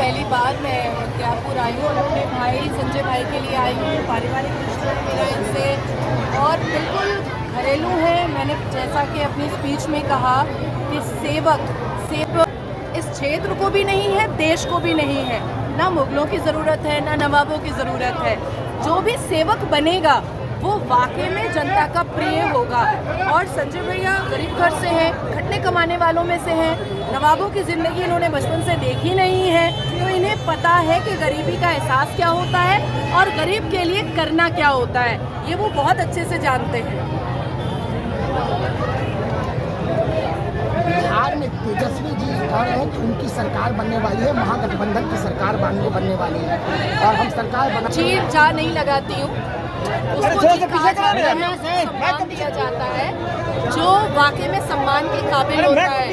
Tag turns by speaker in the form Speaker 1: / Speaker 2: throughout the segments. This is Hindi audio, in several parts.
Speaker 1: पहली बार मैं त्यागपुर आई हूँ और अपने भाई संजय भाई के लिए आई हूँ। पारिवारिक रिश्ता है मेरा इनसे और बिल्कुल घरेलू है। मैंने जैसा कि अपनी स्पीच में कहा कि सेवक इस क्षेत्र को भी नहीं है, देश को भी नहीं है। ना मुगलों की ज़रूरत है, ना नवाबों की ज़रूरत है। जो भी सेवक बनेगा वो वाकई में जनता का प्रिय होगा। और संजय भैया गरीब घर से हैं, खटने कमाने वालों में से हैं। नवाबों की ज़िंदगी इन्होंने बचपन से देखी नहीं है, तो इन्हें पता है कि गरीबी का एहसास क्या होता है और गरीब के लिए करना क्या होता है। ये वो बहुत अच्छे से जानते हैं।
Speaker 2: बिहार में तेजस्वी जी कह रहे हैं कि उनकी सरकार बनने वाली है, महागठबंधन की सरकार बनने वाली है और हम सरकार बना
Speaker 1: चीर जा नहीं लगाती हूँ, उसको कहा जाता है, सम्मान दिया जाता है जो वाकई में सम्मान के काबिल होता है।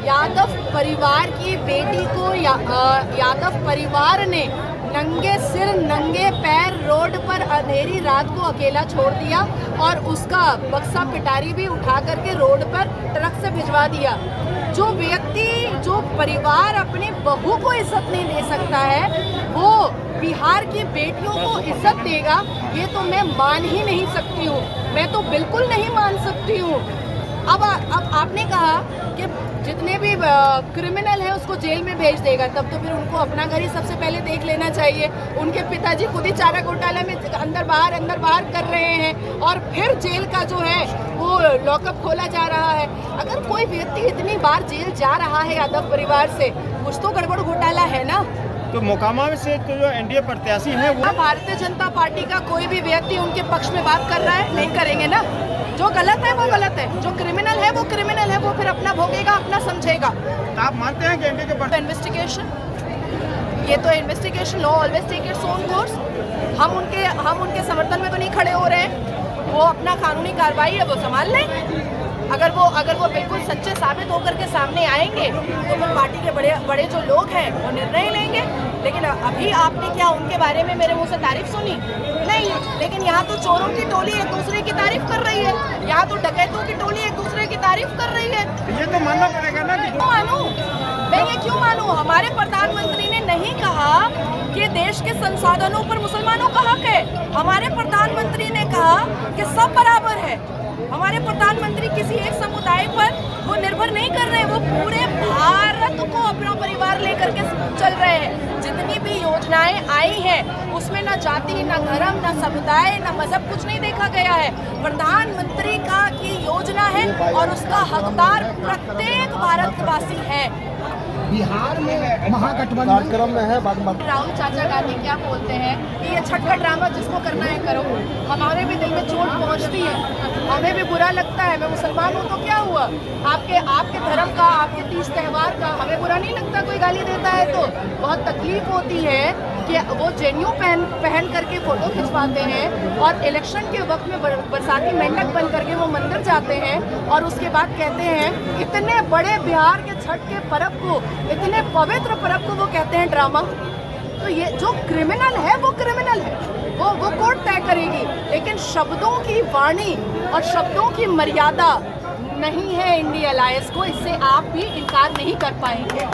Speaker 1: यादव परिवार की बेटी को यादव परिवार ने नंगे सिर नंगे पैर रोड पर अंधेरी रात को अकेला छोड़ दिया और उसका बक्सा पिटारी भी उठा करके रोड पर ट्रक से भिजवा दिया। जो व्यक्ति, जो परिवार अपनी बहू को इज्जत नहीं दे सकता है, वो बिहार की बेटियों को इज्जत देगा, ये तो मैं मान ही नहीं सकती हूँ। मैं तो बिल्कुल नहीं मान सकती हूँ। अब आपने कहा कि जितने भी क्रिमिनल हैं उसको जेल में भेज देगा, तब तो फिर उनको अपना घर ही सबसे पहले देख लेना चाहिए। उनके पिताजी खुद ही चारा घोटाला में अंदर बाहर कर रहे हैं और फिर जेल का जो है वो लॉकअप खोला जा रहा है। अगर कोई व्यक्ति इतनी बार जेल जा रहा है यादव परिवार से, कुछ तो गड़बड़ घोटाला है ना।
Speaker 3: तो मोकामा से तो जो एनडीए प्रत्याशी हैं वो
Speaker 1: भारतीय जनता पार्टी का कोई भी व्यक्ति उनके पक्ष में बात कर रहा है, नहीं करेंगे ना। जो गलत है वो गलत है, जो क्रिमिनल है वो क्रिमिनल है, वो फिर अपना भोगेगा, अपना समझेगा।
Speaker 3: तो आप मानते हैं कि एनडीए के
Speaker 1: इन्वेस्टिगेशन, ये तो investigation, law always take its own course. हम उनके समर्थन में तो नहीं खड़े हो रहे हैं। वो अपना कानूनी कार्रवाई है वो संभाल लें। अगर वो बिल्कुल सच्चे साबित होकर के सामने आएंगे तो फिर पार्टी के बड़े जो लोग हैं वो निर्णय लेंगे। लेकिन अभी आपने क्या उनके बारे में मेरे मुंह से तारीफ सुनी? नहीं। लेकिन यहाँ तो चोरों की टोली एक दूसरे की तारीफ कर रही है, यहाँ तो डकैतों की टोली एक दूसरे की तारीफ कर रही है।
Speaker 3: ये तो मानना पड़ेगा ना कि
Speaker 1: क्यों मानूं? मैं ये क्यों मानूं? हमारे प्रधानमंत्री ने नहीं कहा कि देश के संसाधनों पर मुसलमानों का हक है। हमारे प्रधानमंत्री ने कहा कि सब बराबर है। हमारे प्रधानमंत्री किसी एक समुदाय पर वो निर्भर नहीं कर रहे, वो पूरे भारत को अपना परिवार लेकर के चल रहे हैं। जितनी भी योजनाएं आई हैं उसमें ना जाति, ना धर्म, ना समुदाय, ना मजहब कुछ नहीं देखा गया है। प्रधानमंत्री का की योजना है और उसका हकदार प्रत्येक भारतवासी है।
Speaker 2: बिहार में महागठबंधन क्रम में है।
Speaker 1: राहुल चाचा गांधी क्या बोलते हैं कि ये छठ का ड्रामा जिसको करना है करो। हमारे भी दिल में चोट पहुंचती है, हमें भी बुरा लगता है। मैं मुसलमान हूँ तो क्या हुआ? आपके धर्म का, आपके तीज त्योहार का हमें बुरा नहीं लगता कोई गाली देता है तो? बहुत तकलीफ होती है कि वो जेन्यू पहन करके फोटो खिंचवाते हैं और इलेक्शन के वक्त में बरसाती मेंढक बन करके वो मंदिर जाते हैं और उसके बाद कहते हैं इतने बड़े बिहार के छठ के पर्व को, इतने पवित्र पर्व को वो कहते हैं ड्रामा। तो ये जो क्रिमिनल है वो क्रिमिनल है, वो कोर्ट तय करेगी। लेकिन शब्दों की वाणी और शब्दों की मर्यादा नहीं है इंडिया अलायंस को, इससे आप भी इनकार नहीं कर पाएंगे।